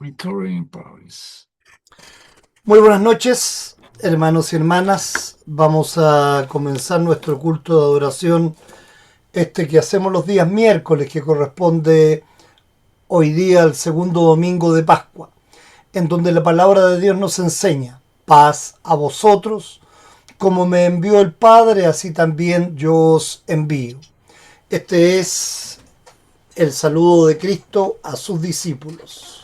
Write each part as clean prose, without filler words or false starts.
Victoria in Paris. Muy buenas noches, hermanos y hermanas. Vamos a comenzar nuestro culto de adoración, que hacemos los días miércoles, que corresponde hoy día al segundo domingo de Pascua, en donde la palabra de Dios nos enseña: paz a vosotros, como me envió el Padre, así también yo os envío. Este es el saludo de Cristo a sus discípulos.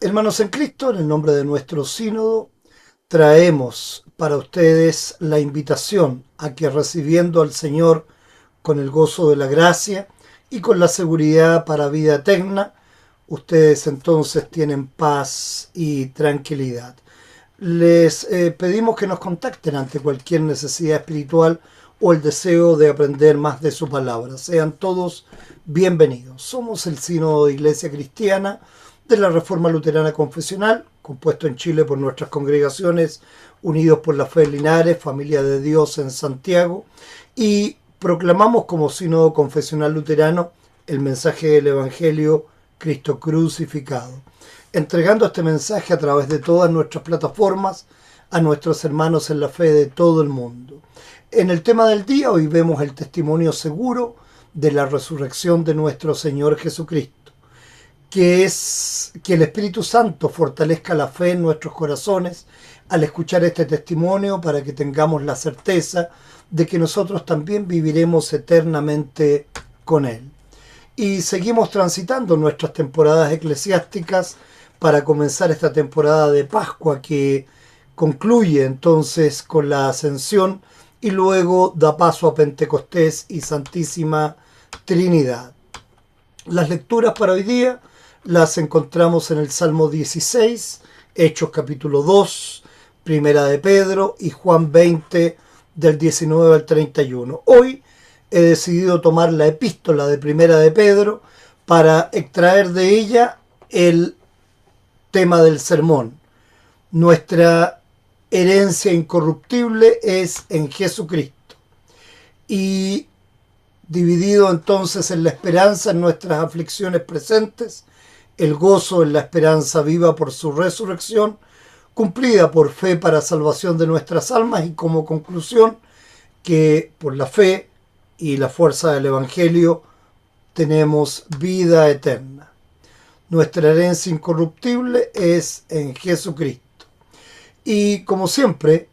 Hermanos en Cristo, en el nombre de nuestro sínodo, traemos para ustedes la invitación a que, recibiendo al Señor con el gozo de la gracia y con la seguridad para vida eterna, ustedes entonces tienen paz y tranquilidad. Les pedimos que nos contacten ante cualquier necesidad espiritual o el deseo de aprender más de su palabra. Sean todos bienvenidos. Somos el Sínodo de Iglesia Cristiana de la Reforma Luterana Confesional, compuesto en Chile por nuestras congregaciones Unidos por la Fe en Linares, Familia de Dios en Santiago, y proclamamos como Sínodo Confesional Luterano el mensaje del Evangelio Cristo crucificado, entregando este mensaje a través de todas nuestras plataformas a nuestros hermanos en la fe de todo el mundo. En el tema del día, hoy vemos el testimonio seguro de la resurrección de nuestro Señor Jesucristo, que es que el Espíritu Santo fortalezca la fe en nuestros corazones al escuchar este testimonio, para que tengamos la certeza de que nosotros también viviremos eternamente con Él. Y seguimos transitando nuestras temporadas eclesiásticas para comenzar esta temporada de Pascua, que concluye entonces con la Ascensión y luego da paso a Pentecostés y Santísima Trinidad. Las lecturas para hoy día las encontramos en el Salmo 16, Hechos capítulo 2, Primera de Pedro y Juan 20 del 19 al 31. Hoy he decidido tomar la epístola de Primera de Pedro para extraer de ella el tema del sermón. Nuestra herencia incorruptible es en Jesucristo. Y dividido entonces en la esperanza en nuestras aflicciones presentes, el gozo en la esperanza viva por su resurrección, cumplida por fe para salvación de nuestras almas, y como conclusión, que por la fe y la fuerza del Evangelio tenemos vida eterna. Nuestra herencia incorruptible es en Jesucristo. Y como siempre,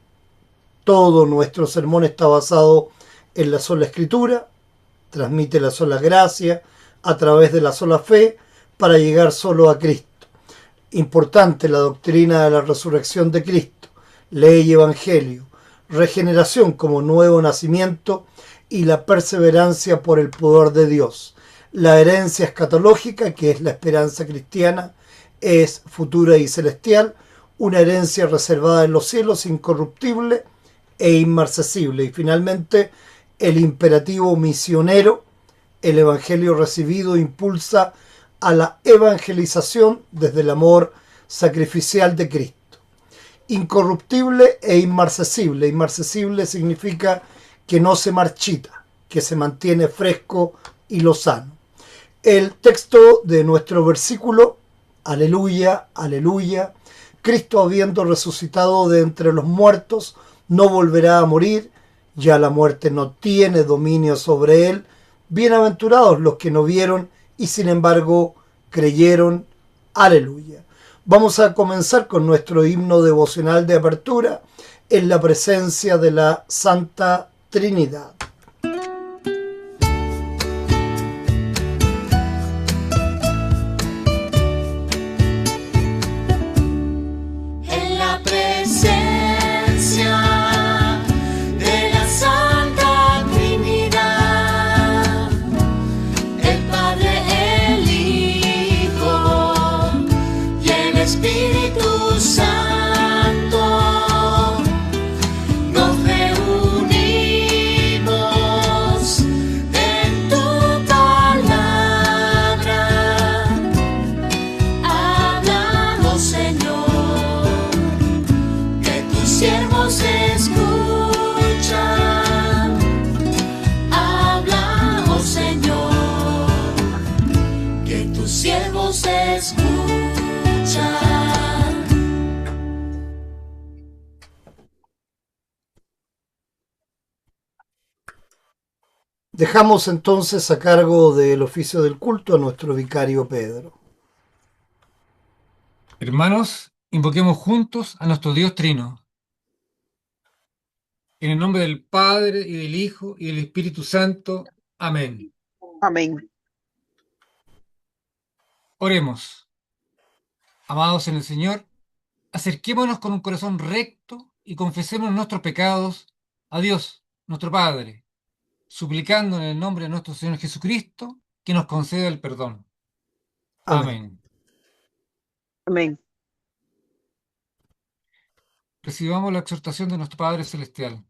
todo nuestro sermón está basado en la sola Escritura, transmite la sola gracia a través de la sola fe para llegar solo a Cristo. Importante la doctrina de la resurrección de Cristo, ley y evangelio, regeneración como nuevo nacimiento y la perseverancia por el poder de Dios. La herencia escatológica, que es la esperanza cristiana, es futura y celestial, una herencia reservada en los cielos, incorruptible e inmarcesible. Y finalmente, el imperativo misionero. El evangelio recibido impulsa a la evangelización desde el amor sacrificial de Cristo. Incorruptible e inmarcesible. Inmarcesible significa que no se marchita, que se mantiene fresco y lozano. El texto de nuestro versículo: aleluya, aleluya, Cristo, habiendo resucitado de entre los muertos, no volverá a morir, ya la muerte no tiene dominio sobre él. Bienaventurados los que no vieron y sin embargo creyeron. Aleluya. Vamos a comenzar con nuestro himno devocional de apertura, en la presencia de la Santa Trinidad. Espíritu Santo, nos reunimos tus siervos escuchan. Dejamos entonces a cargo del oficio del culto a nuestro vicario Pedro. Hermanos, invoquemos juntos a nuestro Dios Trino. En el nombre del Padre, y del Hijo, y del Espíritu Santo. Amén. Amén. Oremos. Amados en el Señor, acerquémonos con un corazón recto y confesemos nuestros pecados a Dios, nuestro Padre, suplicando en el nombre de nuestro Señor Jesucristo que nos conceda el perdón. Amén. Amén. Recibamos la exhortación de nuestro Padre Celestial.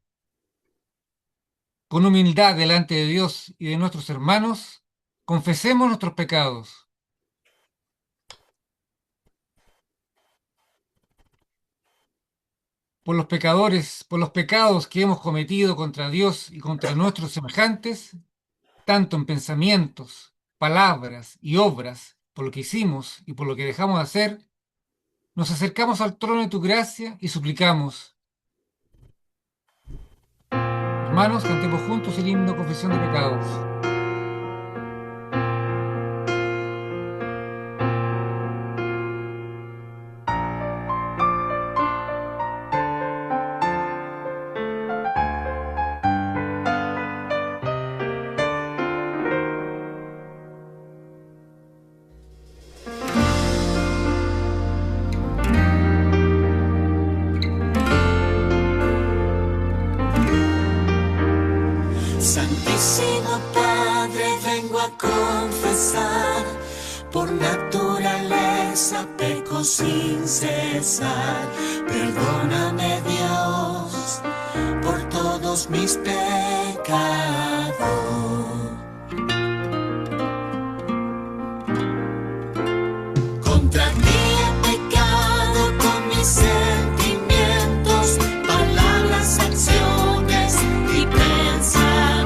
Con humildad delante de Dios y de nuestros hermanos, confesemos nuestros pecados. Por los pecados que hemos cometido contra Dios y contra nuestros semejantes, tanto en pensamientos, palabras y obras, por lo que hicimos y por lo que dejamos de hacer, nos acercamos al trono de tu gracia y suplicamos. Hermanos, cantemos juntos el himno Confesión de Pecados. Santísimo Padre, vengo a confesar, por naturaleza peco sin cesar. Perdóname, Dios, por todos mis pecados. Contra ti he pecado con mis sentimientos, palabras, acciones y pensamientos.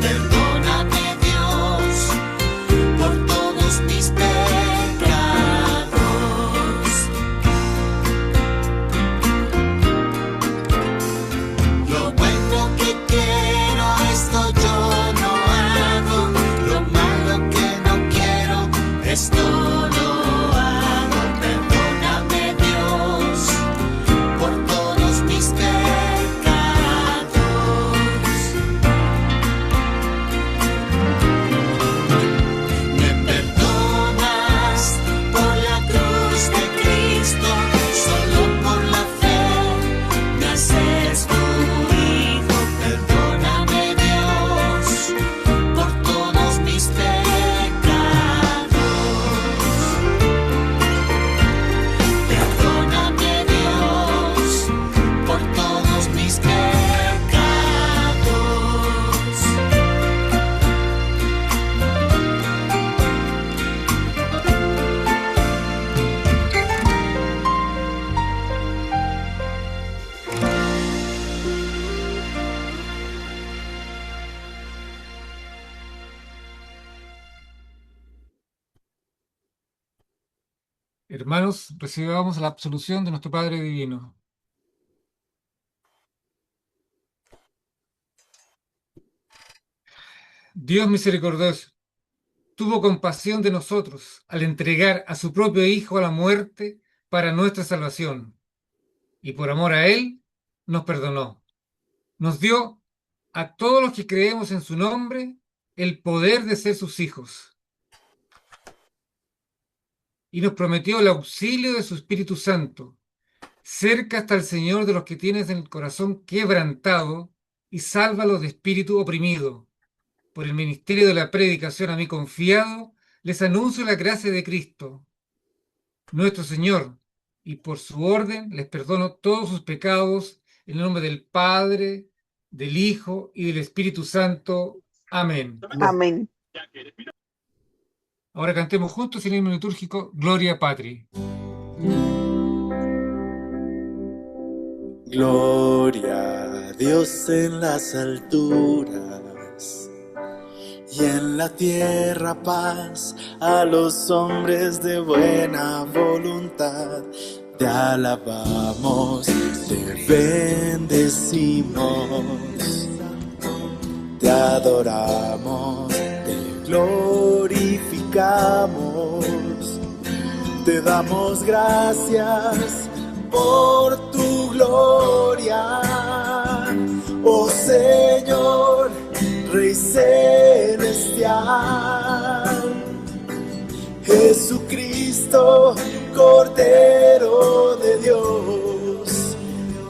Perdóname, Dios, por todos mis pecados. Lo bueno que quiero, esto yo no hago. Lo malo que no quiero, esto lo hago. Perdóname, Dios, por todos mis pecados. Me perdonas por la cruz de Cristo, solo por la fe me haces tu hijo. Perdóname, Dios, por todos mis pecados. Perdóname, Dios, por todos mis pecados. Hermanos, recibamos la absolución de nuestro Padre Divino. Dios misericordioso, tuvo compasión de nosotros al entregar a su propio Hijo a la muerte para nuestra salvación, y por amor a Él nos perdonó. Nos dio a todos los que creemos en su nombre el poder de ser sus hijos, y nos prometió el auxilio de su Espíritu Santo. Cerca está el Señor de los que tienes el corazón quebrantado, y sálvalos de espíritu oprimido. Por el ministerio de la predicación a mí confiado, les anuncio la gracia de Cristo, nuestro Señor, y por su orden les perdono todos sus pecados, en el nombre del Padre, del Hijo y del Espíritu Santo. Amén. Amén. Ahora cantemos juntos el himno litúrgico Gloria Patri. Gloria a Dios en las alturas y en la tierra paz a los hombres de buena voluntad. Te alabamos, te bendecimos, te adoramos, te glorificamos, te damos gracias por tu gloria, oh Señor, Rey celestial. Jesucristo, Cordero de Dios,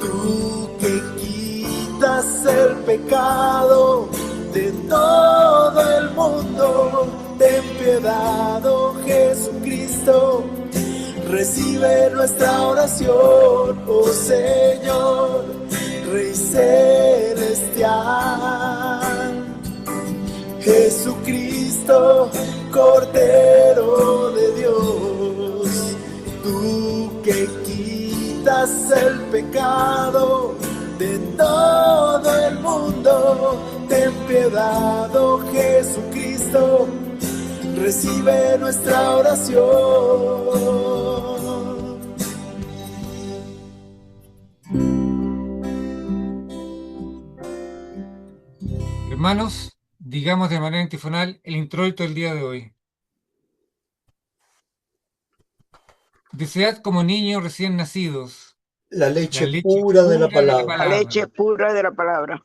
tú que quitas el pecado de todo el mundo, ten piedad, oh Jesucristo, recibe nuestra oración, oh Señor, Rey celestial. Jesucristo, Cordero de Dios, tú que quitas el pecado de todo el mundo, ten piedad, oh Jesucristo, recibe nuestra oración. Hermanos, digamos de manera antifonal el introito del día de hoy. Desead como niños recién nacidos La leche la leche pura de la pura de la palabra, La leche pura de la palabra,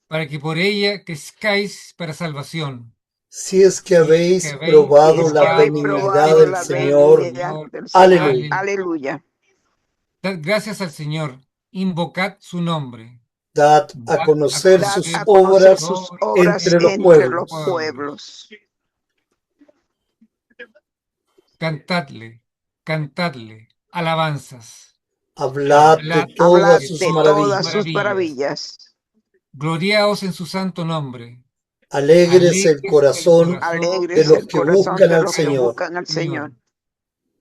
para que por ella crezcáis para salvación. si es que habéis que habéis probado es que la habéis benignidad probado del la Señor. benignidad del Aleluya. Señor. Aleluya. Dad gracias al Señor, invocad su nombre. Dad a conocer Dad sus a conocer obras sus obras entre los entre los pueblos. pueblos. Cantadle, cantadle, alabanzas. Hablad de Hablad Hablad todas sus de maravillas. todas sus maravillas. Gloriaos en su santo nombre. Alegres el corazón de Alegres los el que corazón buscan de al los que Señor. buscan al Señor.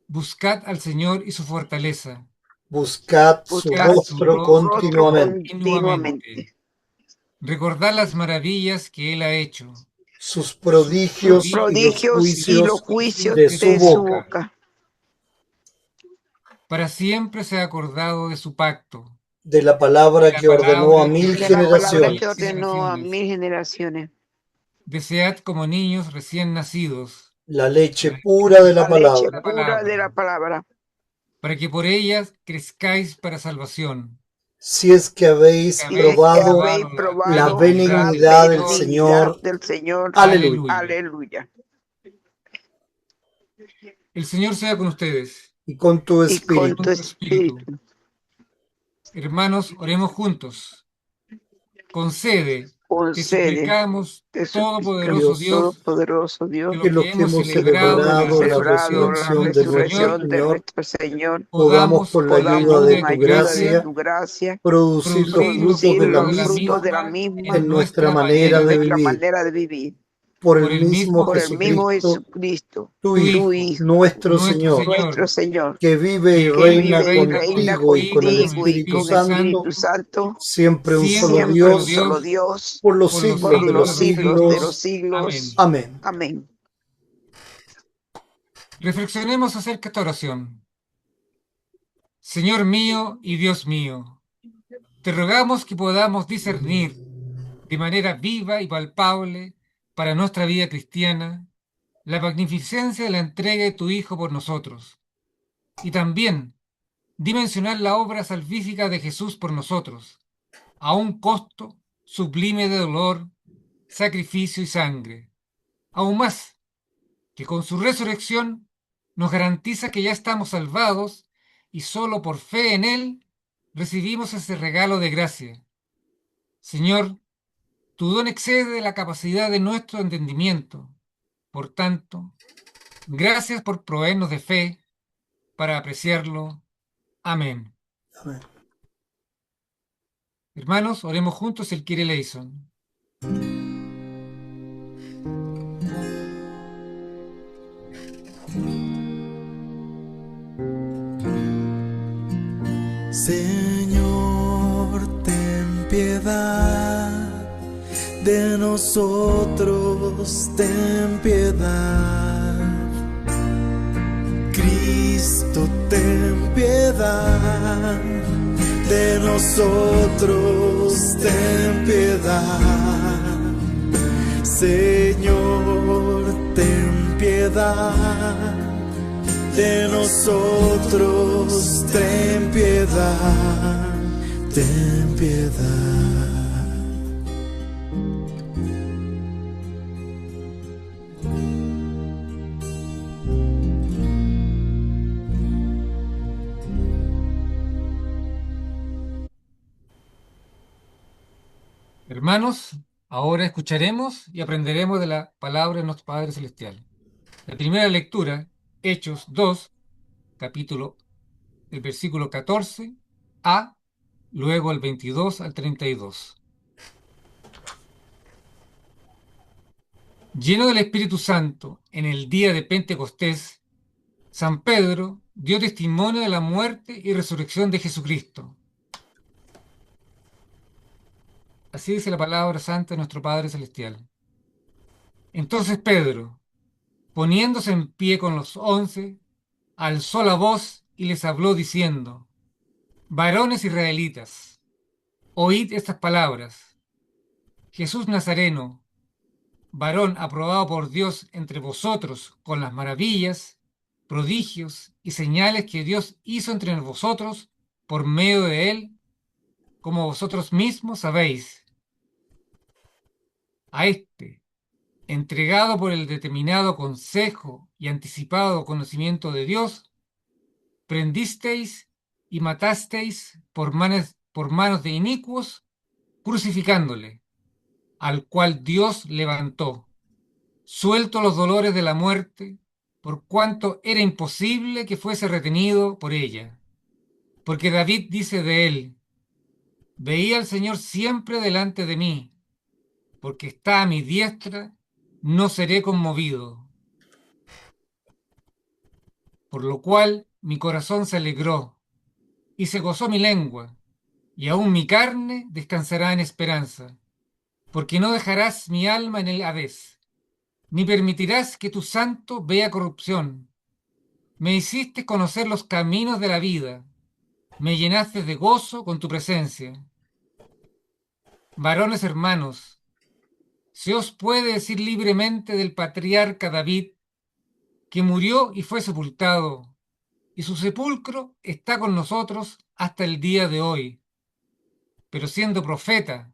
Buscad al Señor y su fortaleza. Buscad su Buscad rostro su continuamente. continuamente. Recordad las maravillas que Él ha hecho. Sus prodigios y los Prodigios y los juicios juicios de su boca. Para siempre se ha acordado de su pacto. De la palabra De la que ordenó a palabra mil De la palabra generaciones. que ordenó a 1000 generaciones. Desead como niños recién nacidos, La leche pura de la La leche palabra, pura de la palabra. para que por ellas crezcáis para salvación. si es que habéis Si Y es que probado habéis probado la benignidad del Señor. del Señor. Aleluya. Aleluya. El Señor sea con ustedes. Y con tu Y con espíritu. tu espíritu. Hermanos, oremos juntos. Concede te Concede, suplicamos, te todopoderoso suplicamos, Dios, todopoderoso Dios, que los que hemos celebrado la celebrado la resurrección de nuestro resurrección de Señor, nuestro Señor, podamos con la ayuda podamos de con tu ayuda de gracia tu gracia producir los frutos de la los misma frutos de la misma en nuestra manera de nuestra vivir. manera de vivir. Por por el el mismo Por el mismo Jesucristo, Jesucristo, tu tu Hijo, Hijo, nuestro nuestro Señor, nuestro Señor, que vive y que reina vive y reina contigo y con el contigo y Espíritu con el Santo, Espíritu Santo, siempre un solo siempre siempre un Dios, solo Dios, por los por los siglos de por los los siglos de los siglos. siglos. Amén. Amén. Reflexionemos acerca de esta oración. Señor mío y Dios mío, te rogamos que podamos discernir de manera viva y palpable para nuestra vida cristiana la magnificencia de la entrega de tu Hijo por nosotros, y también dimensionar la obra salvífica de Jesús por nosotros, a un costo sublime de dolor, sacrificio y sangre. Aún más, que con su resurrección nos garantiza que ya estamos salvados y solo por fe en Él recibimos ese regalo de gracia. Señor, tu don excede la capacidad de nuestro entendimiento. Por tanto, gracias por proveernos de fe para apreciarlo. Amén. Amén. Hermanos, oremos juntos el Kyrie eleison. Señor, ten piedad de nosotros ten piedad. Cristo, ten piedad de nosotros, ten piedad. Señor, ten piedad de nosotros, ten piedad, ten piedad. Hermanos, ahora escucharemos y aprenderemos de la palabra de nuestro Padre Celestial. La primera lectura, Hechos 2, capítulo, el versículo 14 a, luego el 22 al 32. Lleno del Espíritu Santo, en el día de Pentecostés, San Pedro dio testimonio de la muerte y resurrección de Jesucristo. Así dice la palabra santa de nuestro Padre Celestial. Entonces Pedro, poniéndose en pie con los 11, alzó la voz y les habló diciendo: Varones israelitas, oíd estas palabras. Jesús Nazareno, varón aprobado por Dios entre vosotros con las maravillas, prodigios y señales que Dios hizo entre vosotros por medio de él, como vosotros mismos sabéis. A este, entregado por el determinado consejo y anticipado conocimiento de Dios, prendisteis y matasteis por manos de inicuos, crucificándole, al cual Dios levantó, suelto los dolores de la muerte, por cuanto era imposible que fuese retenido por ella. Porque David dice de él: Veía al Señor siempre delante de mí, porque está a mi diestra, no seré conmovido. Por lo cual mi corazón se alegró, y se gozó mi lengua, y aún mi carne descansará en esperanza, porque no dejarás mi alma en el Hades, ni permitirás que tu santo vea corrupción. Me hiciste conocer los caminos de la vida, me llenaste de gozo con tu presencia. Varones hermanos, se os puede decir libremente del patriarca David, que murió y fue sepultado, y su sepulcro está con nosotros hasta el día de hoy. Pero siendo profeta,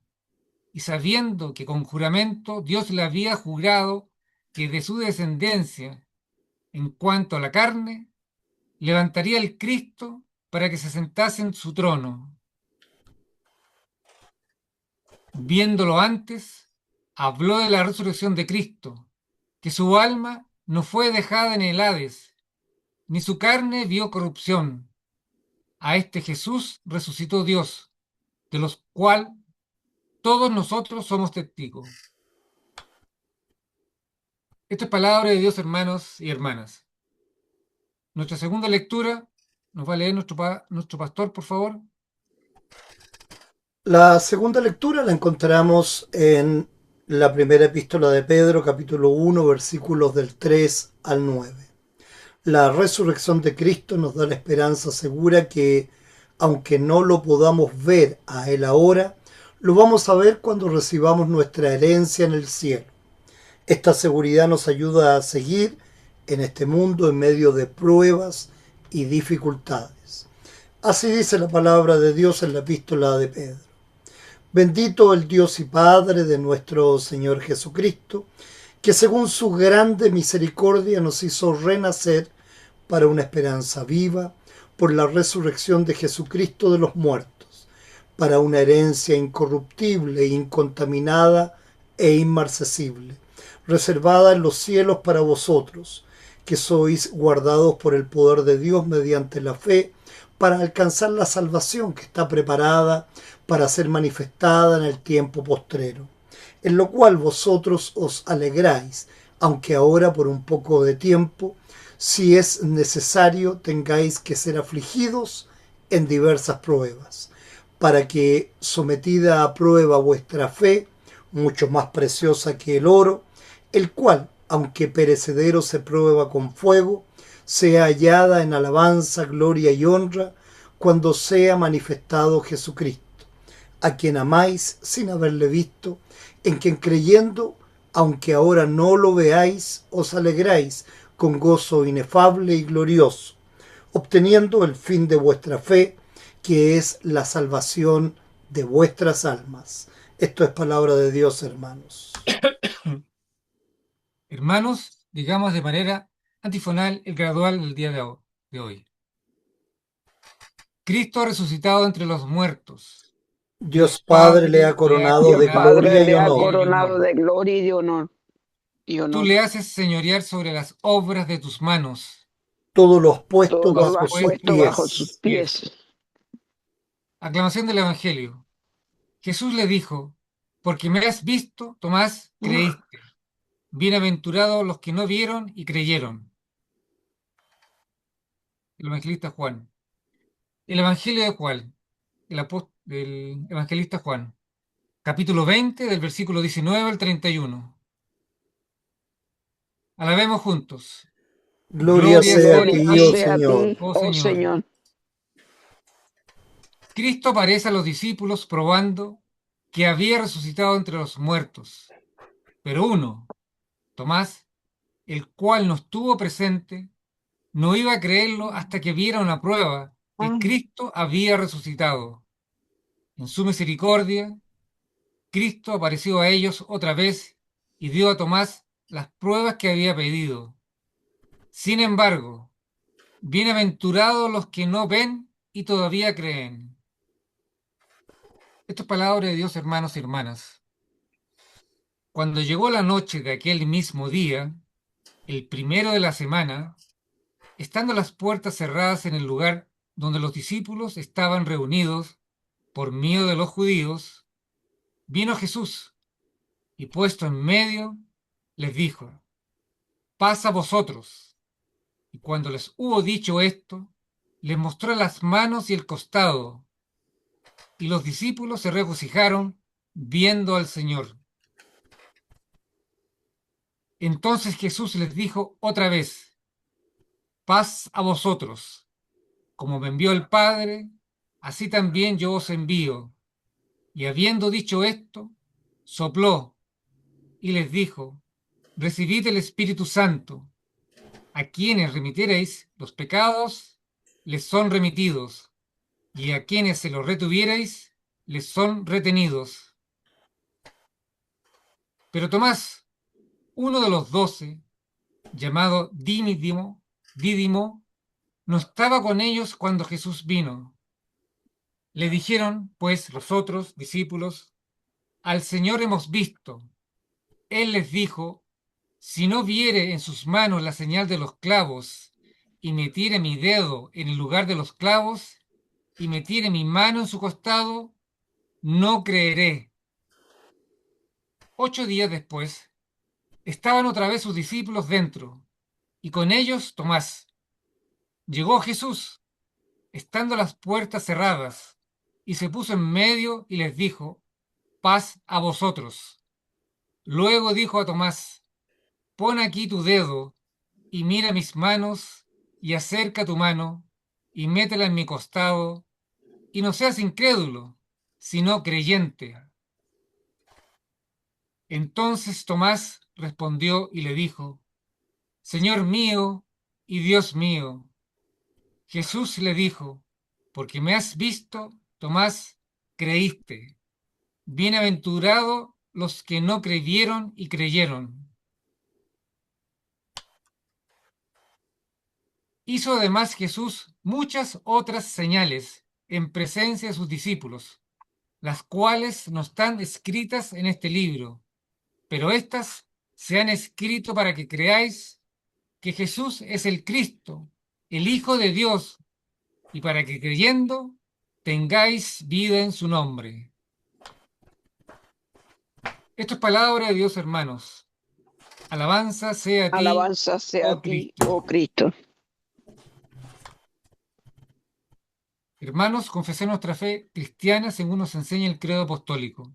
y sabiendo que con juramento Dios le había jurado que de su descendencia, en cuanto a la carne, levantaría el Cristo para que se sentase en su trono. Viéndolo antes, habló de la resurrección de Cristo, que su alma no fue dejada en el Hades, ni su carne vio corrupción. A este Jesús resucitó Dios, de los cuales todos nosotros somos testigos. Esta es palabra de Dios, hermanos y hermanas. Nuestra segunda lectura nos va a leer nuestro pastor, por favor. La segunda lectura la encontramos en la primera epístola de Pedro, capítulo 1, versículos del 3 al 9. La resurrección de Cristo nos da la esperanza segura que, aunque no lo podamos ver a Él ahora, lo vamos a ver cuando recibamos nuestra herencia en el cielo. Esta seguridad nos ayuda a seguir en este mundo en medio de pruebas y dificultades. Así dice la palabra de Dios en la epístola de Pedro. Bendito el Dios y Padre de nuestro Señor Jesucristo, que según su grande misericordia nos hizo renacer para una esperanza viva por la resurrección de Jesucristo de los muertos, para una herencia incorruptible, incontaminada e inmarcesible, reservada en los cielos para vosotros, que sois guardados por el poder de Dios mediante la fe, para alcanzar la salvación que está preparada para ser manifestada en el tiempo postrero, en lo cual vosotros os alegráis, aunque ahora por un poco de tiempo, si es necesario, tengáis que ser afligidos en diversas pruebas, para que, sometida a prueba vuestra fe, mucho más preciosa que el oro, el cual, aunque perecedero se prueba con fuego, sea hallada en alabanza, gloria y honra cuando sea manifestado Jesucristo, a quien amáis sin haberle visto, en quien creyendo, aunque ahora no lo veáis, os alegráis con gozo inefable y glorioso, obteniendo el fin de vuestra fe, que es la salvación de vuestras almas. Esto es palabra de Dios, hermanos. Hermanos, digamos de manera antifonal el gradual del día de hoy. Cristo ha resucitado entre los muertos. Dios Padre le ha coronado Dios de gloria Padre y le ha honor. coronado de gloria y de honor. Tú le haces señorear sobre las obras de tus manos. Todo lo has puesto Todo lo bajo has sus puesto bajo sus pies. pies. Aclamación del Evangelio. Jesús le dijo, porque me has visto, Tomás, creíste. Bienaventurados los que no vieron y creyeron. El evangelista Juan. El Evangelio de Juan, del evangelista Juan, capítulo 20, del versículo 19 al 31. Alabemos juntos. Gloria sea a ti, Gloria oh sea a Señor. ti, oh Señor. Cristo aparece a los discípulos probando que había resucitado entre los muertos. Pero uno, Tomás, el cual no estuvo presente, no iba a creerlo hasta que viera una prueba que Cristo había resucitado. En su misericordia, Cristo apareció a ellos otra vez y dio a Tomás las pruebas que había pedido. Sin embargo, bienaventurados los que no ven y todavía creen. Esto es palabra de Dios, hermanos y hermanas. Cuando llegó la noche de aquel mismo día, el primero de la semana, estando las puertas cerradas en el lugar donde los discípulos estaban reunidos por miedo de los judíos, vino Jesús y puesto en medio, les dijo, paz a vosotros. Y cuando les hubo dicho esto, les mostró las manos y el costado, y los discípulos se regocijaron viendo al Señor. Entonces Jesús les dijo otra vez, paz a vosotros. Como me envió el Padre, así también yo os envío. Y habiendo dicho esto, sopló y les dijo, recibid el Espíritu Santo. A quienes remitiereis los pecados, les son remitidos, y a quienes se los retuviereis, les son retenidos. Pero Tomás, uno de los 12, llamado Dídimo, no estaba con ellos cuando Jesús vino. Le dijeron, pues, los otros discípulos, al Señor hemos visto. Él les dijo, si no viere en sus manos la señal de los clavos, y metiere mi dedo en el lugar de los clavos, y metiere mi mano en su costado, no creeré. 8 días después, estaban otra vez sus discípulos dentro, y con ellos Tomás. Llegó Jesús, estando las puertas cerradas, y se puso en medio y les dijo, paz a vosotros. Luego dijo a Tomás, pon aquí tu dedo, y mira mis manos, y acerca tu mano, y métela en mi costado, y no seas incrédulo, sino creyente. Entonces Tomás respondió y le dijo, Señor mío y Dios mío. Jesús le dijo, porque me has visto, Tomás, creíste. Bienaventurado los que no creyeron y creyeron. Hizo además Jesús muchas otras señales en presencia de sus discípulos, las cuales no están escritas en este libro, pero éstas se han escrito para que creáis que Jesús es el Cristo, el Hijo de Dios, y para que creyendo tengáis vida en su nombre. Esto es palabra de Dios, hermanos. Alabanza sea a ti, Alabanza sea a ti, Cristo. oh Cristo. Hermanos, confesemos nuestra fe cristiana según nos enseña el credo apostólico.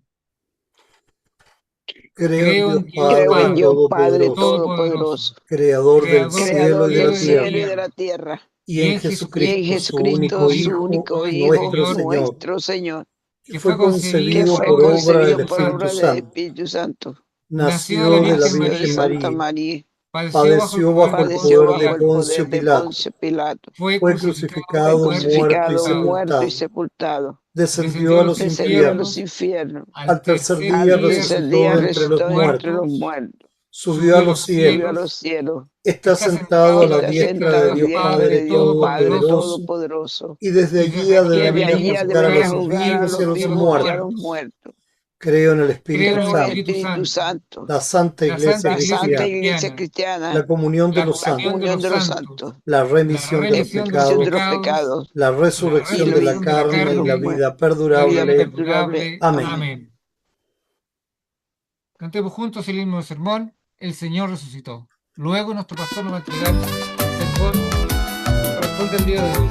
Creo en Dios Creo Padre en Dios Padre Todopoderoso, Todopoderoso, Creador del Creador cielo Creador y de la del cielo tierra, y de la tierra, y en y en Jesucristo, su Jesucristo, único su Hijo, único Hijo, nuestro Señor, nuestro Señor, que que fue fue concebido que concebido fue por obra del concebido por Espíritu obra del Santo, Espíritu Santo, nació de la nació de la Virgen nació de Virgen María, Santa María, María, padeció bajo el poder de padeció padeció bajo el Poncio poder bajo de el Pilato, poder Poncio de Pilato, Poncio Pilato, fue fue crucificado, fue crucificado, muerto y muerto y crucificado, sepultado, muerto y sepultado, sepultado, descendió descendió a a los los descendió a infiernos, los infiernos, infiernos, al tercer al día tercer resucitó día de entre los resucitó entre los muertos, muertos, subió a subió a los los subió a cielos, los cielos, cielos, está está sentado sentado a a la la está diestra diestra de de sentado a Dios la Dios diestra Padre de Padre Dios Padre Todopoderoso, Todopoderoso, Todopoderoso, y desde y allí ha desde de aquí y ha de de venir a allí venir a ha de juzgar a venir a juzgar a los los juzgar a vivos y los a vivos y los a los vivos y a muertos. los muertos. muertos. Creo en el Espíritu Creo en Creo el en el Santo, Espíritu Espíritu Santo, Santo, la Santa la Iglesia Santa la Iglesia Santa Cristiana, Iglesia Cristiana, la Cristiana, comunión de la los la comunión de santos, comunión los de los santos, santos, la la remisión de la los remisión de los remisión de pecados, los pecados, pecados la la resurrección de la y resurrección de la carne y la carne, vida la vida vida perdurable. perdurable. perdurable. Amén. Amén. Amén. Cantemos juntos el himno del sermón, El Señor resucitó. Luego nuestro pastor nos va a entregar el sermón que corresponde al día de hoy.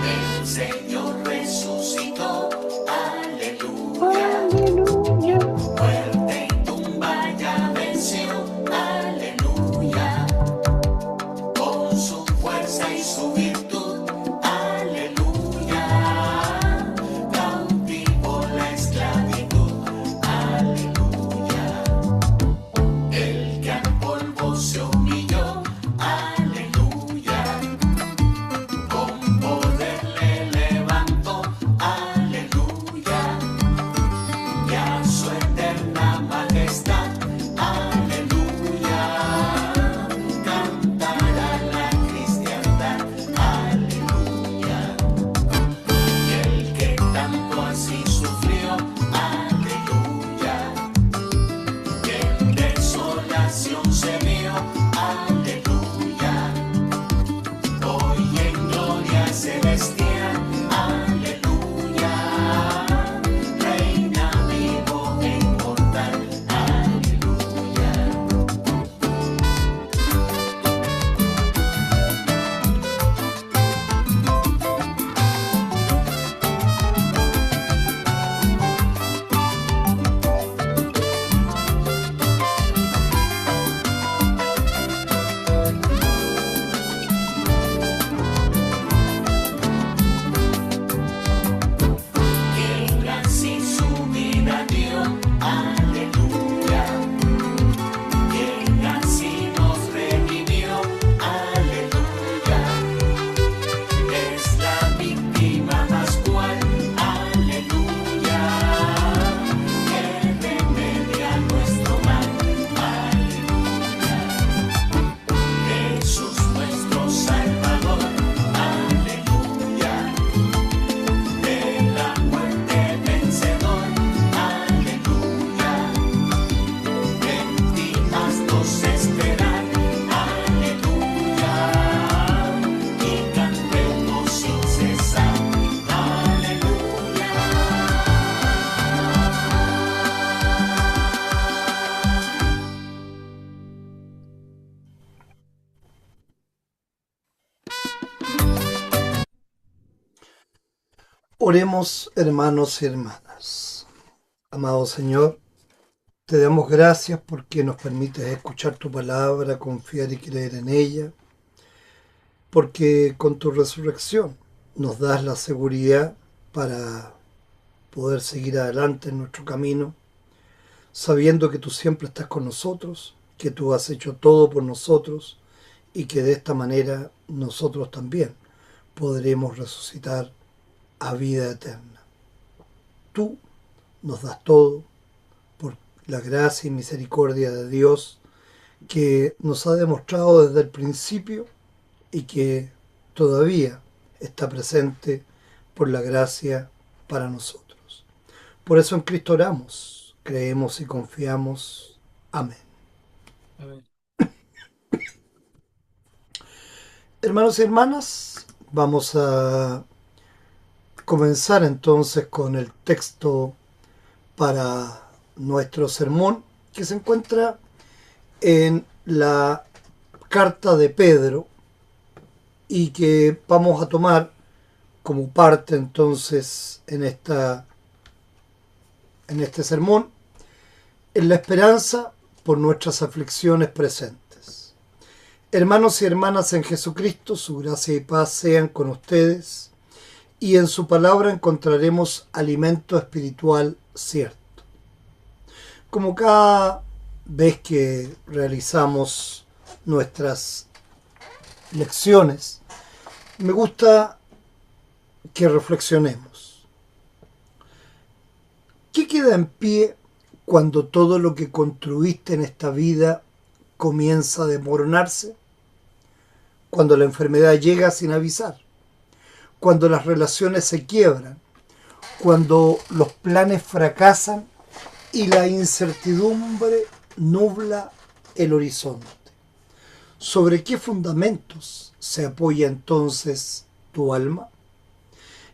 El Señor resucitó, aleluya. Aleluya. Muerte y tumba ya venció, aleluya. Con su fuerza y su virtud, aleluya. Cautivó la esclavitud, aleluya. El que al polvo se humilló, aleluya. Con poder le levantó, aleluya. Y a su eterna majestad, aleluya. Cantará la cristiandad, aleluya. Y el que tanto así sufrió, aleluya. Y en desolación se vio, aleluya. Hoy en gloria celestial, aleluya. Reina vivo e inmortal, aleluya. Quien así su vida dio, aleluya. Quien así nos redimió, aleluya. Es la víctima pascual, aleluya. Que remedia nuestro mal, aleluya. Jesús nuestro Salvador, aleluya. De la muerte vencedor, aleluya. En ti haznos esperar, aleluya. Y cantemos sin cesar, aleluya. Oremos, hermanos y hermanas. Amado Señor, te damos gracias porque nos permites escuchar tu palabra, confiar y creer en ella, porque con tu resurrección nos das la seguridad para poder seguir adelante en nuestro camino, sabiendo que tú siempre estás con nosotros, que tú has hecho todo por nosotros y que de esta manera nosotros también podremos resucitar a vida eterna. Tú nos das todo por la gracia y misericordia de Dios que nos ha demostrado desde el principio y que todavía está presente por la gracia para nosotros. Por eso en Cristo oramos, creemos y confiamos. Amén. Amén. Hermanos y hermanas, vamos a comenzar entonces con el texto para nuestro sermón, que se encuentra en la carta de Pedro y que vamos a tomar como parte entonces en este sermón, en la esperanza por nuestras aflicciones presentes. Hermanos y hermanas en Jesucristo, su gracia y paz sean con ustedes, y en su palabra encontraremos alimento espiritual cierto. Como cada vez que realizamos nuestras lecciones, me gusta que reflexionemos. ¿Qué queda en pie cuando todo lo que construiste en esta vida comienza a desmoronarse? Cuando la enfermedad llega sin avisar, cuando las relaciones se quiebran, cuando los planes fracasan y la incertidumbre nubla el horizonte. ¿Sobre qué fundamentos se apoya entonces tu alma?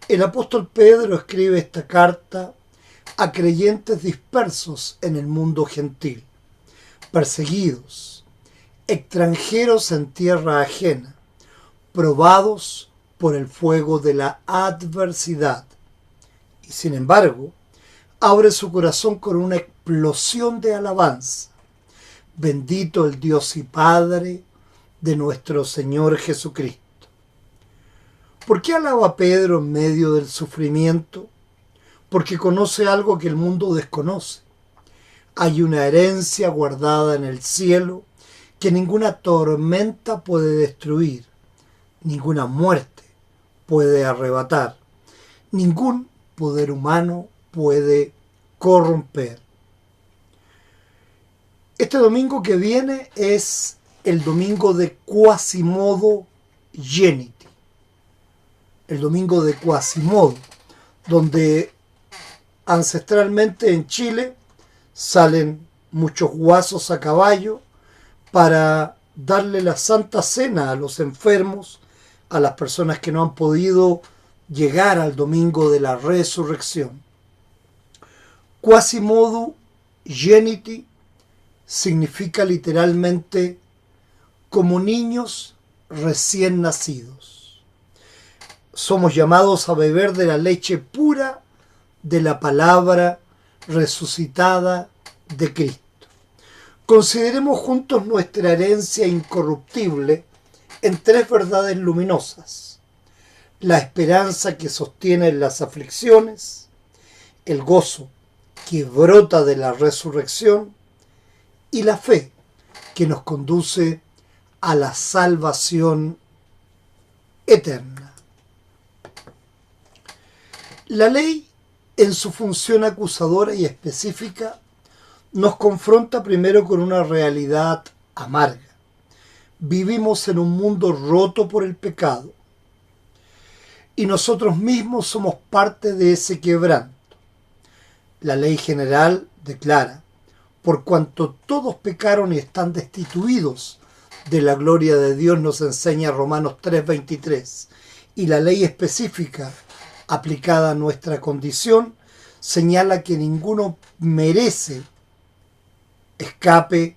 El apóstol Pedro escribe esta carta a creyentes dispersos en el mundo gentil, perseguidos, extranjeros en tierra ajena, probados por el fuego de la adversidad. Y sin embargo, abre su corazón con una explosión de alabanza. Bendito el Dios y Padre de nuestro Señor Jesucristo. ¿Por qué alaba Pedro en medio del sufrimiento? Porque conoce algo que el mundo desconoce. Hay una herencia guardada en el cielo que ninguna tormenta puede destruir, ninguna muerte puede arrebatar, ningún poder humano puede corromper. Este domingo que viene es el domingo de Quasimodo Geniti, el domingo de Quasimodo, donde ancestralmente en Chile salen muchos guasos a caballo para darle la Santa Cena a los enfermos, a las personas que no han podido llegar al domingo de la resurrección. Quasimodo Geniti significa literalmente como niños recién nacidos. Somos llamados a beber de la leche pura de la palabra resucitada de Cristo. Consideremos juntos nuestra herencia incorruptible en tres verdades luminosas: la esperanza que sostiene las aflicciones, el gozo que brota de la resurrección y la fe que nos conduce a la salvación eterna. La ley, en su función acusadora y específica, nos confronta primero con una realidad amarga. Vivimos en un mundo roto por el pecado y nosotros mismos somos parte de ese quebranto. La ley general declara: por cuanto todos pecaron y están destituidos de la gloria de Dios, nos enseña Romanos 3:23. Y la ley específica aplicada a nuestra condición señala que ninguno merece escape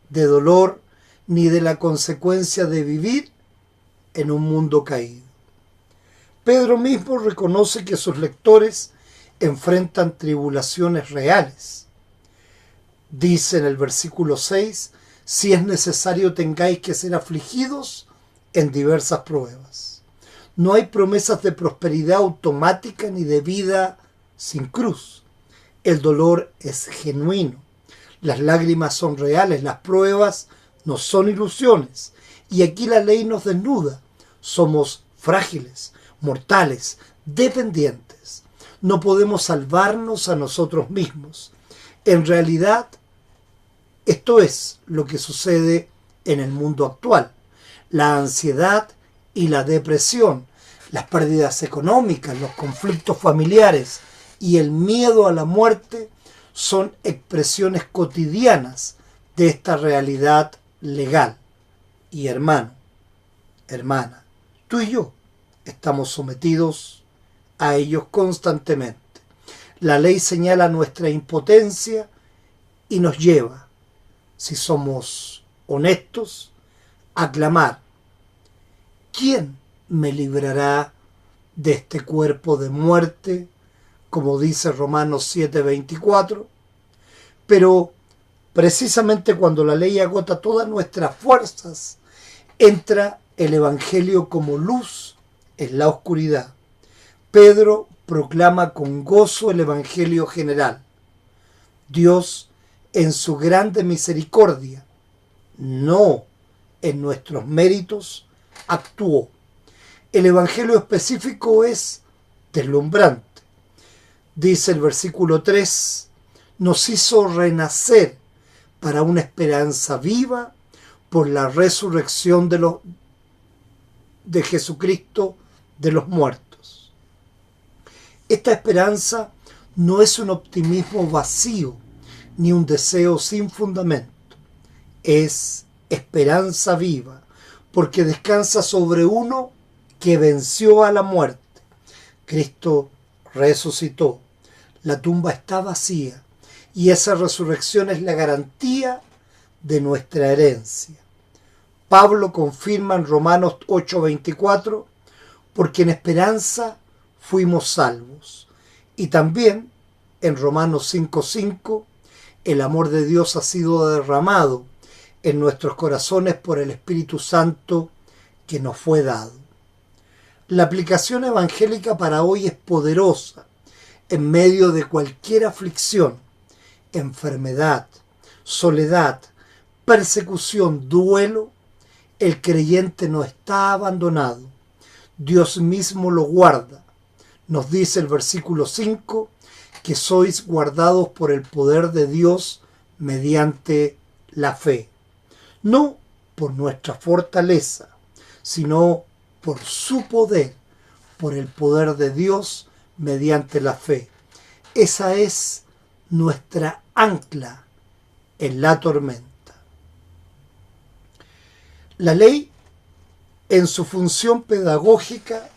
de dolor ni de la consecuencia de vivir en un mundo caído. Pedro mismo reconoce que sus lectores enfrentan tribulaciones reales. Dice en el versículo 6: si es necesario tengáis que ser afligidos en diversas pruebas. No hay promesas de prosperidad automática ni de vida sin cruz. El dolor es genuino. Las lágrimas son reales, las pruebas no son ilusiones. Y aquí la ley nos desnuda. Somos frágiles, mortales, dependientes. No podemos salvarnos a nosotros mismos. En realidad, esto es lo que sucede en el mundo actual. La ansiedad y la depresión, las pérdidas económicas, los conflictos familiares y el miedo a la muerte son expresiones cotidianas de esta realidad legal. Y hermano, hermana, tú y yo estamos sometidos a ellos constantemente. La ley señala nuestra impotencia y nos lleva, si somos honestos, a clamar: ¿quién me librará de este cuerpo de muerte? Como dice Romanos 7:24. Pero precisamente cuando la ley agota todas nuestras fuerzas, entra el Evangelio como luz en la oscuridad. Pedro proclama con gozo el Evangelio general. Dios, en su grande misericordia, no en nuestros méritos, actuó. El Evangelio específico es deslumbrante. Dice el versículo 3, nos hizo renacer para una esperanza viva por la resurrección de Jesucristo de los muertos. Esta esperanza no es un optimismo vacío ni un deseo sin fundamento. Es esperanza viva porque descansa sobre uno que venció a la muerte. Cristo resucitó. La tumba está vacía y esa resurrección es la garantía de nuestra herencia. Pablo confirma en Romanos 8:24, porque en esperanza fuimos salvos. Y también en Romanos 5:5, el amor de Dios ha sido derramado en nuestros corazones por el Espíritu Santo que nos fue dado. La aplicación evangélica para hoy es poderosa en medio de cualquier aflicción, enfermedad, soledad, persecución, duelo. El creyente no está abandonado. Dios mismo lo guarda. Nos dice el versículo 5 que sois guardados por el poder de Dios mediante la fe. No por nuestra fortaleza, sino por su poder, por el poder de Dios mediante la fe. Esa es nuestra ancla en la tormenta. La ley, en su función pedagógica,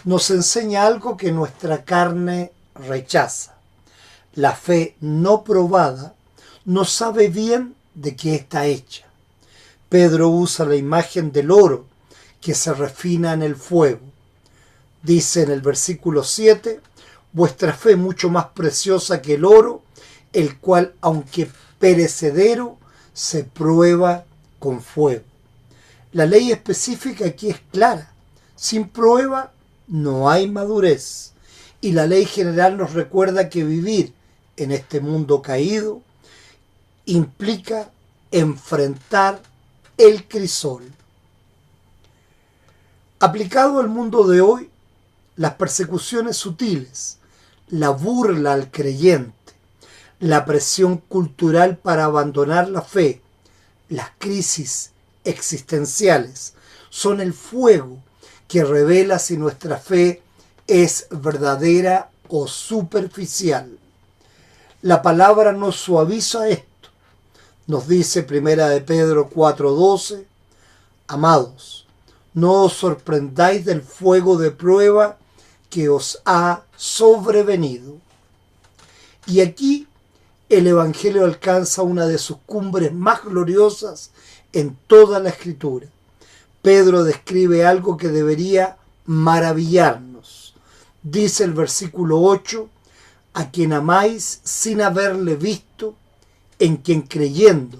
nos enseña algo que nuestra carne rechaza. La fe no probada no sabe bien de qué está hecha. Pedro usa la imagen del oro que se refina en el fuego. Dice en el versículo 7, vuestra fe es mucho más preciosa que el oro, el cual, aunque perecedero, se prueba con fuego. La ley específica aquí es clara. Sin prueba no hay madurez. Y la ley general nos recuerda que vivir en este mundo caído implica enfrentar el crisol. Aplicado al mundo de hoy, las persecuciones sutiles, la burla al creyente, la presión cultural para abandonar la fe, las crisis existenciales, son el fuego que revela si nuestra fe es verdadera o superficial. La palabra nos suaviza esto. Nos dice 1 de Pedro 4:12, amados, no os sorprendáis del fuego de prueba que os ha sobrevenido. Y aquí el Evangelio alcanza una de sus cumbres más gloriosas en toda la Escritura. Pedro describe algo que debería maravillarnos. Dice el versículo 8, a quien amáis sin haberle visto, en quien creyendo,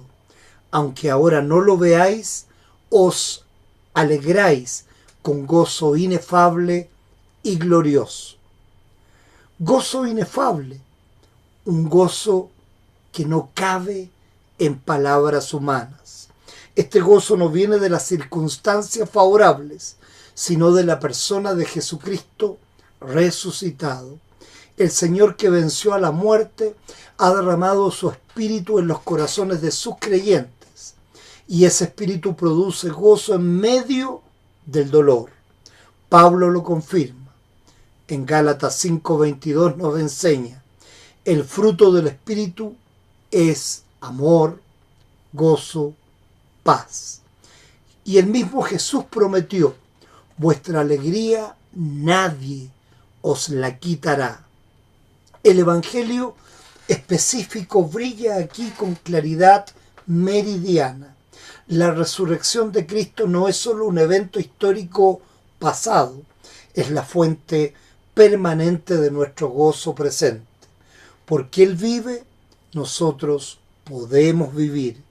aunque ahora no lo veáis, os alegráis con gozo inefable y glorioso. Gozo inefable, un gozo que no cabe en palabras humanas. Este gozo no viene de las circunstancias favorables, sino de la persona de Jesucristo resucitado. El Señor que venció a la muerte ha derramado su espíritu en los corazones de sus creyentes, y ese espíritu produce gozo en medio del dolor. Pablo lo confirma. En Gálatas 5:22 nos enseña: el fruto del espíritu es amor, gozo, paz. Y el mismo Jesús prometió: vuestra alegría nadie os la quitará. El Evangelio específico brilla aquí con claridad meridiana. La resurrección de Cristo no es solo un evento histórico pasado, es la fuente permanente de nuestro gozo presente. Porque Él vive, nosotros podemos vivir.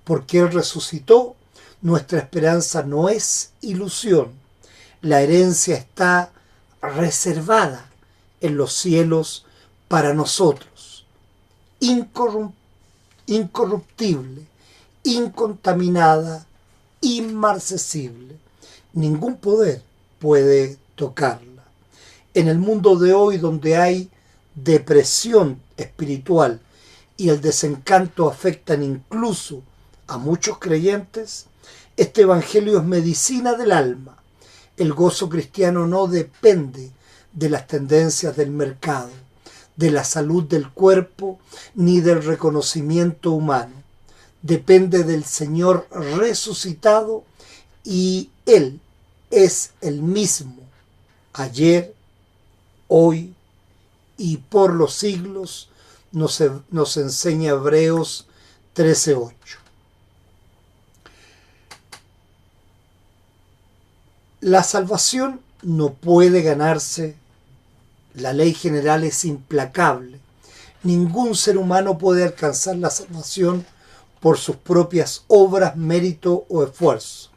Porque Él resucitó, nuestra esperanza no es ilusión. La herencia está reservada en los cielos para nosotros, incorruptible, incontaminada, inmarcesible. Ningún poder puede tocarla. En el mundo de hoy, donde hay depresión espiritual y el desencanto afectan incluso a muchos creyentes, este evangelio es medicina del alma. El gozo cristiano no depende de las tendencias del mercado, de la salud del cuerpo, ni del reconocimiento humano. Depende del Señor resucitado, y Él es el mismo ayer, hoy y por los siglos, nos enseña Hebreos 13:8. La salvación no puede ganarse. La ley general es implacable. Ningún ser humano puede alcanzar la salvación por sus propias obras, mérito o esfuerzo.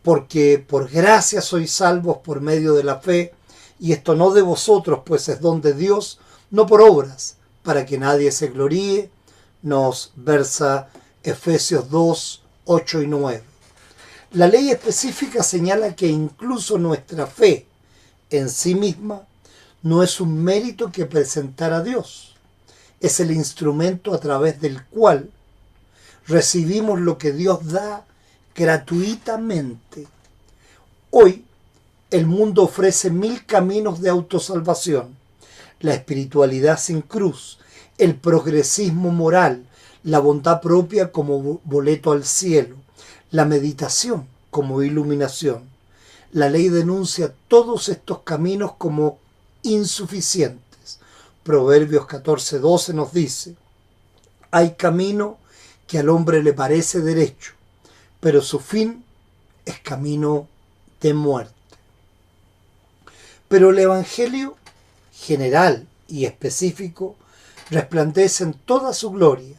Porque por gracia sois salvos por medio de la fe, y esto no de vosotros, pues es don de Dios, no por obras, para que nadie se gloríe, nos versa Efesios 2, 8 y 9. La ley específica señala que incluso nuestra fe en sí misma no es un mérito que presentar a Dios. Es el instrumento a través del cual recibimos lo que Dios da gratuitamente. Hoy, el mundo ofrece 1000 caminos de autosalvación. La espiritualidad sin cruz, el progresismo moral, la bondad propia como boleto al cielo, la meditación como iluminación. La ley denuncia todos estos caminos como insuficientes. Proverbios 14:12 nos dice: hay camino que al hombre le parece derecho, pero su fin es camino de muerte. Pero el Evangelio general y específico resplandece en toda su gloria.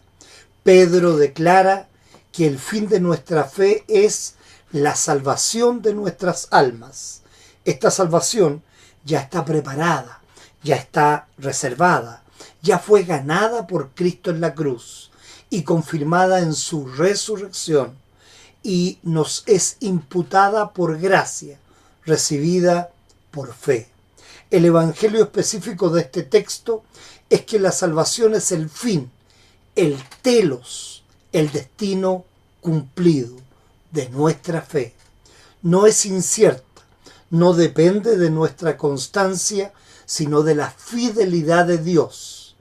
Pedro declara que el fin de nuestra fe es la salvación de nuestras almas. Esta salvación ya está preparada, ya está reservada, ya fue ganada por Cristo en la cruz y confirmada en su resurrección, y nos es imputada por gracia, recibida por fe. El evangelio específico de este texto es que la salvación es el fin, el telos, el destino cumplido de nuestra fe. No es incierta, no depende de nuestra constancia, sino de la fidelidad de Dios.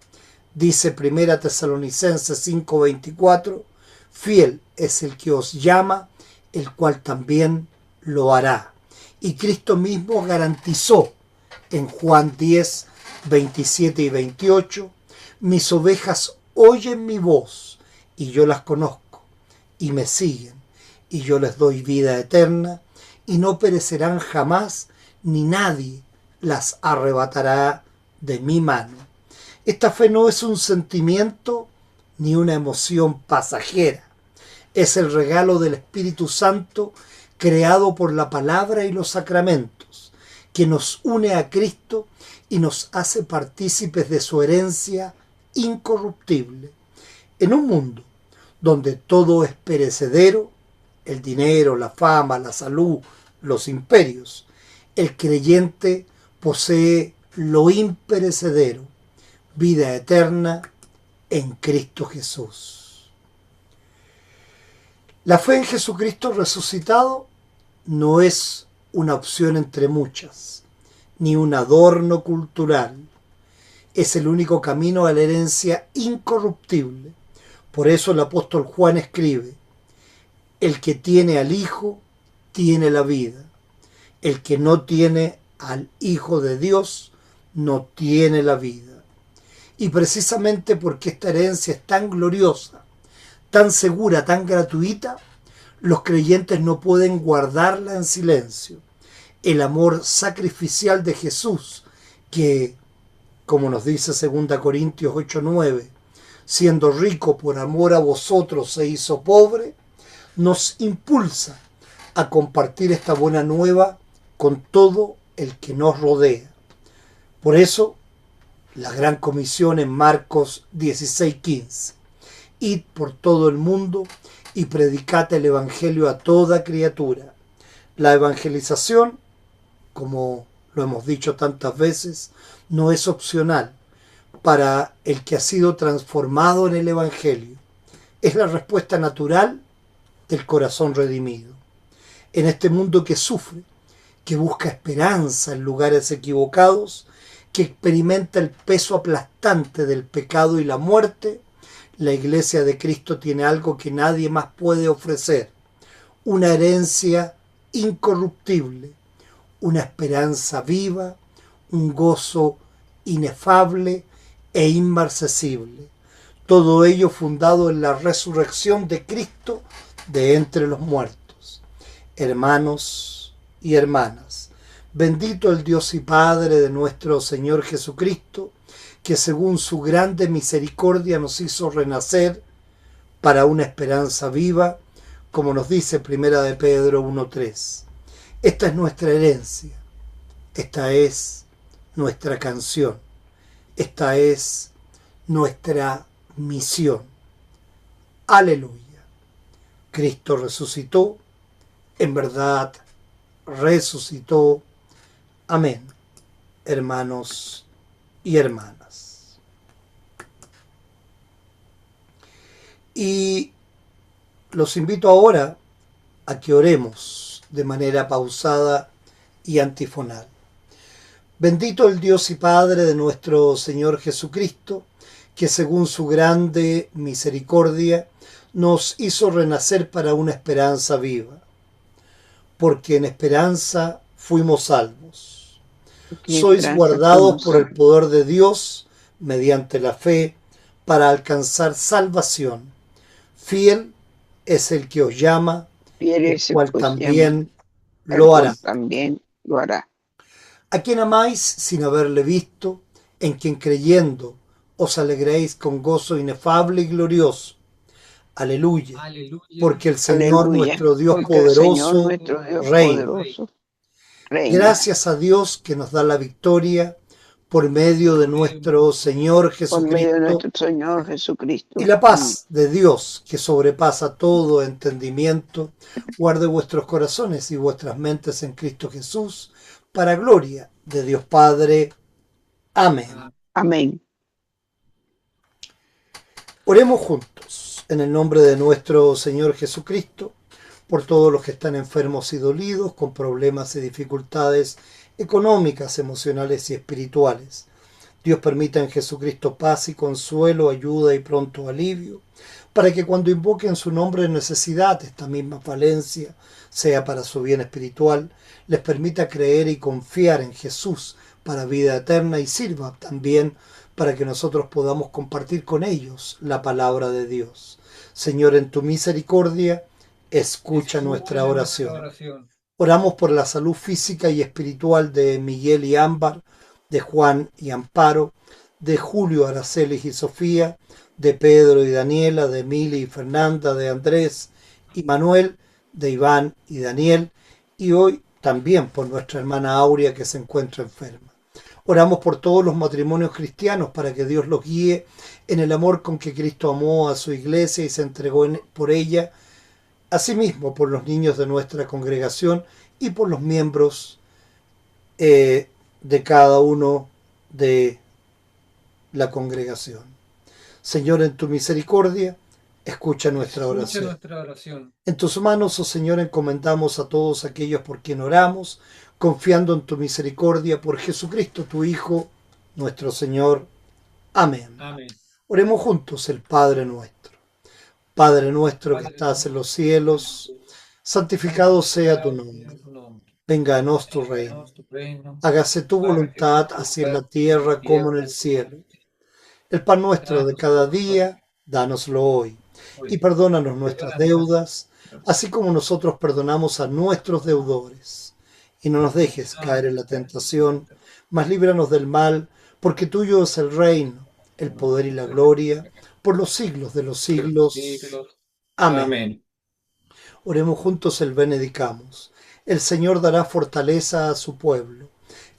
Dice 1 Tesalonicenses 5:24, fiel es el que os llama, el cual también lo hará. Y Cristo mismo garantizó en Juan 10, 27 y 28, mis ovejas oyen mi voz, y yo las conozco, y me siguen, y yo les doy vida eterna, y no perecerán jamás, ni nadie las arrebatará de mi mano. Esta fe no es un sentimiento ni una emoción pasajera. Es el regalo del Espíritu Santo creado por la palabra y los sacramentos, que nos une a Cristo y nos hace partícipes de su herencia incorruptible. En un mundo donde todo es perecedero, el dinero, la fama, la salud, los imperios, el creyente posee lo imperecedero, vida eterna en Cristo Jesús. La fe en Jesucristo resucitado no es una opción entre muchas, ni un adorno cultural. Es el único camino a la herencia incorruptible. Por eso el apóstol Juan escribe: el que tiene al Hijo tiene la vida. El que no tiene al Hijo de Dios no tiene la vida. Y precisamente porque esta herencia es tan gloriosa, tan segura, tan gratuita, los creyentes no pueden guardarla en silencio. El amor sacrificial de Jesús, que, como nos dice 2 Corintios 8:9, siendo rico por amor a vosotros se hizo pobre, nos impulsa a compartir esta buena nueva con todo el que nos rodea. Por eso, la gran comisión en Marcos 16:15. Id por todo el mundo y predicad el Evangelio a toda criatura. La evangelización, como lo hemos dicho tantas veces, no es opcional para el que ha sido transformado en el Evangelio. Es la respuesta natural del corazón redimido. En este mundo que sufre, que busca esperanza en lugares equivocados, que experimenta el peso aplastante del pecado y la muerte, la Iglesia de Cristo tiene algo que nadie más puede ofrecer: una herencia incorruptible, una esperanza viva, un gozo inefable e inmarcesible. Todo ello fundado en la resurrección de Cristo de entre los muertos. Hermanos y hermanas, bendito el Dios y Padre de nuestro Señor Jesucristo, que según su grande misericordia nos hizo renacer para una esperanza viva, como nos dice Primera de Pedro 1:3. Esta es nuestra herencia, esta es nuestra canción, esta es nuestra misión. Aleluya. Cristo resucitó, en verdad resucitó. Amén. Hermanos y hermanas. Y los invito ahora a que oremos de manera pausada y antifonal. Bendito el Dios y Padre de nuestro Señor Jesucristo, que según su grande misericordia nos hizo renacer para una esperanza viva, porque en esperanza fuimos salvos. Sois guardados por el poder de Dios mediante la fe para alcanzar salvación. Fiel es el que os llama, el cual también lo hará. A quien amáis sin haberle visto, en quien creyendo os alegréis con gozo inefable y glorioso. Aleluya. Aleluya. Porque el Señor nuestro Dios poderoso reina. Gracias a Dios que nos da la victoria por medio de nuestro Señor Jesucristo. Y la paz de Dios, que sobrepasa todo entendimiento, guarde vuestros corazones y vuestras mentes en Cristo Jesús, para gloria de Dios Padre. Amén. Amén. Oremos juntos en el nombre de nuestro Señor Jesucristo por todos los que están enfermos y dolidos, con problemas y dificultades económicas, emocionales y espirituales. Dios permita en Jesucristo paz y consuelo, ayuda y pronto alivio, para que cuando invoquen su nombre en necesidad, esta misma falencia sea para su bien espiritual, les permita creer y confiar en Jesús para vida eterna y sirva también para que nosotros podamos compartir con ellos la palabra de Dios. Señor, en tu misericordia, escucha nuestra oración. Oramos por la salud física y espiritual de Miguel y Ámbar, de Juan y Amparo, de Julio, Aracelis y Sofía, de Pedro y Daniela, de Emily y Fernanda, de Andrés y Manuel, de Iván y Daniel, y hoy también por nuestra hermana Aurea, que se encuentra enferma. Oramos por todos los matrimonios cristianos para que Dios los guíe en el amor con que Cristo amó a su iglesia y se entregó por ella. Asimismo, por los niños de nuestra congregación y por los miembros de cada uno de la congregación. Señor, en tu misericordia, escucha nuestra oración. En tus manos, oh Señor, encomendamos a todos aquellos por quien oramos, confiando en tu misericordia por Jesucristo, tu Hijo, nuestro Señor. Amén. Amén. Oremos juntos el Padre nuestro. Padre nuestro que estás en los cielos, santificado sea tu nombre. Venga a nos tu reino. Hágase tu voluntad, así en la tierra como en el cielo. El pan nuestro de cada día, dánoslo hoy. Y perdónanos nuestras deudas, así como nosotros perdonamos a nuestros deudores. Y no nos dejes caer en la tentación, mas líbranos del mal, porque tuyo es el reino, el poder y la gloria, por los siglos de los siglos. Amén. Amén. Oremos juntos el benedicamos. El Señor dará fortaleza a su pueblo.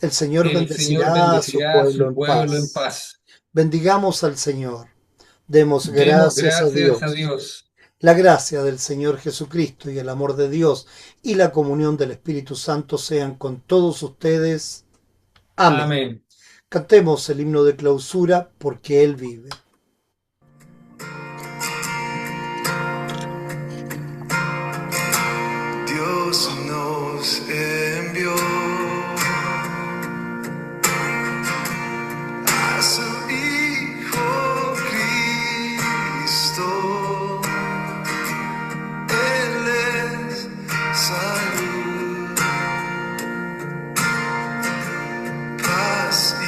El Señor El Señor bendecirá a su bendecirá a pueblo su pueblo en paz. Bendigamos al Señor. Demos Demos gracias a gracias a Dios. Dios. La gracia del Señor Jesucristo y el amor de Dios y la comunión del Espíritu Santo sean con todos ustedes. Amén. Amén. Cantemos el himno de clausura, porque Él vive. Dios nos envió a su Hijo Cristo. Él es salud, paz y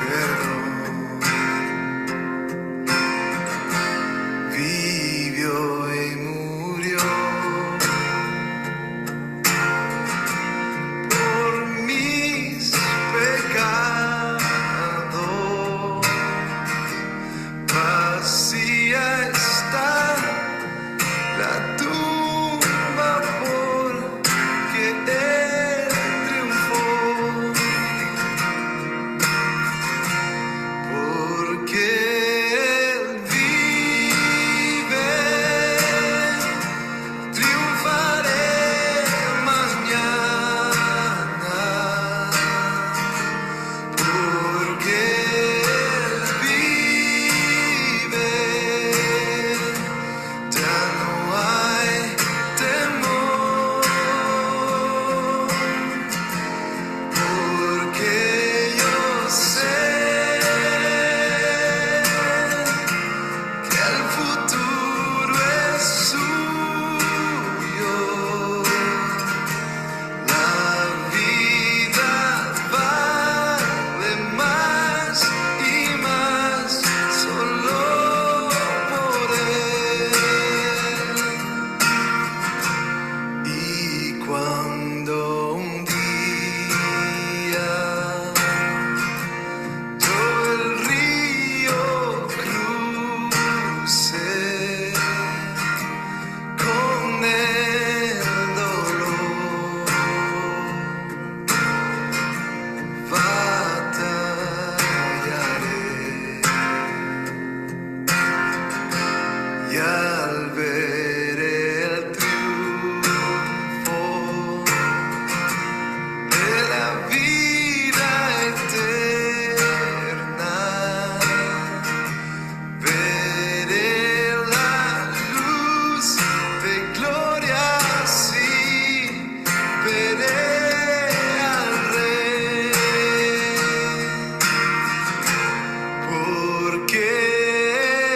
perdón. Vivió y murió por mis pecados. Vacía está la tumba porque Él triunfó. Porque Él vive, triunfaré mañana. Porque Él vive, ya no hay temor. Porque yo sé que el futuro es suyo. La vida vale más y más solo por Él. Y cuando un día yo el río crucé con el dolor, batallaré. Y al ver el triunfo de la vida eterna, veré la luz de gloria, sí, veré al Rey. Porque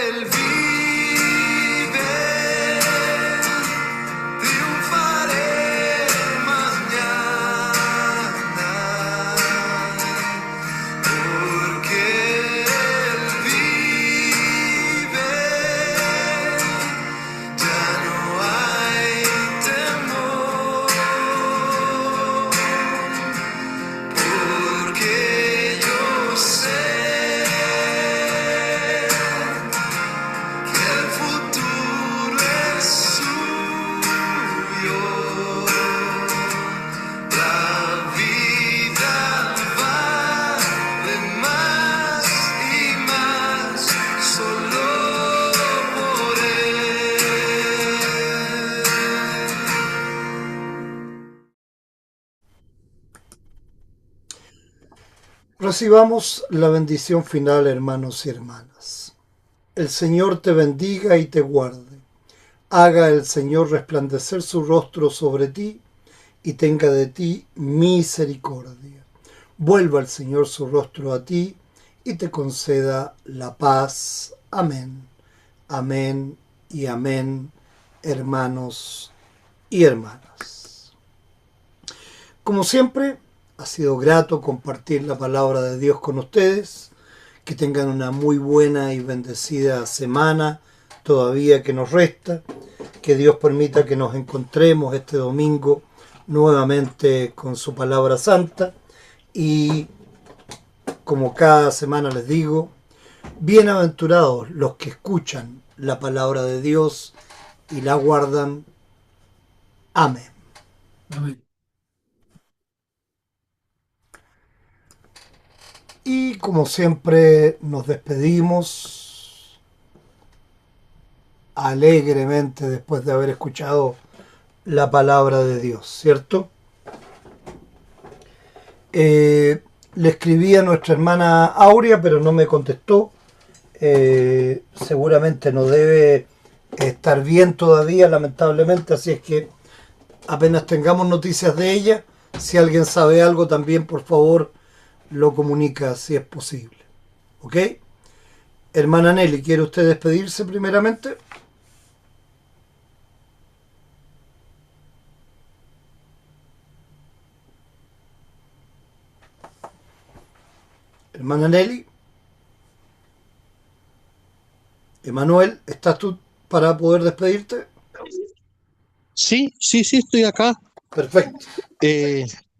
Él vive, triunfaré mañana. Porque Él vive, ya no hay temor. Porque yo sé que el futuro es suyo. La vida vale más y más solo por Él. Recibamos la bendición final, hermanos y hermanas. El Señor te bendiga y te guarde. Haga el Señor resplandecer su rostro sobre ti y tenga de ti misericordia. Vuelva el Señor su rostro a ti y te conceda la paz. Amén. Amén y amén, hermanos y hermanas. Como siempre, ha sido grato compartir la palabra de Dios con ustedes. Que tengan una muy buena y bendecida semana todavía que nos resta. Que Dios permita que nos encontremos este domingo nuevamente con su palabra santa. Y como cada semana les digo, bienaventurados los que escuchan la palabra de Dios y la guardan. Amén. Amén. Y como siempre nos despedimos alegremente después de haber escuchado la palabra de Dios, ¿cierto? Le escribí a nuestra hermana Aurea, pero no me contestó. Seguramente no debe estar bien todavía, lamentablemente, así es que apenas tengamos noticias de ella, si alguien sabe algo también, por favor, lo comunica si es posible. ¿Ok? Hermana Nelly, ¿quiere usted despedirse primeramente? Hermana Nelly. Emanuel, ¿estás tú para poder despedirte? Sí, estoy acá. Perfecto.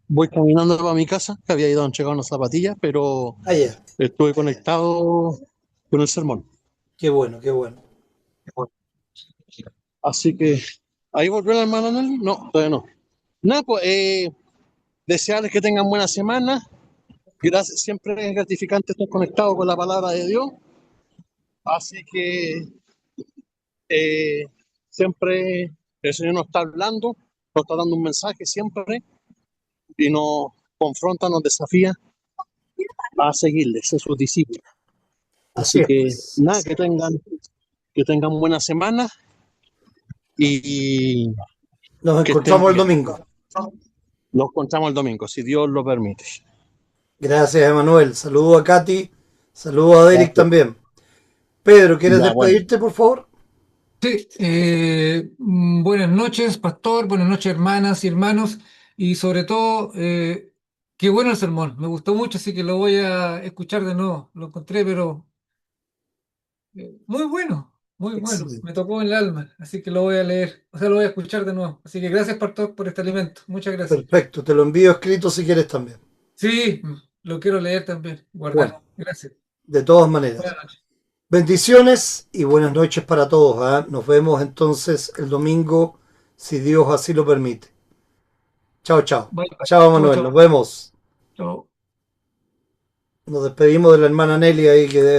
Voy caminando para mi casa, que había ido a entregar unas zapatillas, pero Ayer. estuve conectado con el sermón. Qué bueno, qué bueno. Así que, ¿ahí volvió la hermana Nelly? No, todavía no. Nada, pues, desearles que tengan buena semana. Gracias, siempre es gratificante estar conectado con la palabra de Dios. Así que, siempre el Señor nos está hablando, nos está dando un mensaje siempre y nos confronta, nos desafía a seguirle, ser sus discípulos. Así Así es, que pues. nada, que tengan buena semana y Nos que encontramos el estén bien. domingo. Los encontramos el domingo, si Dios lo permite. Gracias, Emanuel. Saludo a Katy. Saludo a Derek Gracias. también. Pedro, ¿quieres Ya, bueno. despedirte, por favor? Sí, buenas noches, pastor, buenas noches, hermanas y hermanos, y sobre todo, qué bueno el sermón, me gustó mucho, así que lo voy a escuchar de nuevo. Lo encontré, pero muy bueno, Excelente. me tocó en el alma, así que lo voy a leer, o sea, lo voy a escuchar de nuevo. Así que gracias, pastor, por este alimento, muchas gracias. Perfecto, te lo envío escrito si quieres también. Sí, lo quiero leer también, Bueno, guardar. Gracias. de todas maneras. Buenas noches. Bendiciones y buenas noches para todos. ¿Ah? Nos vemos entonces el domingo, si Dios así lo permite. Chao, chao. Bye, bye. Chao, Chau, Manuel. chau. Nos vemos. Chau. Nos despedimos de la hermana Nelly ahí que debe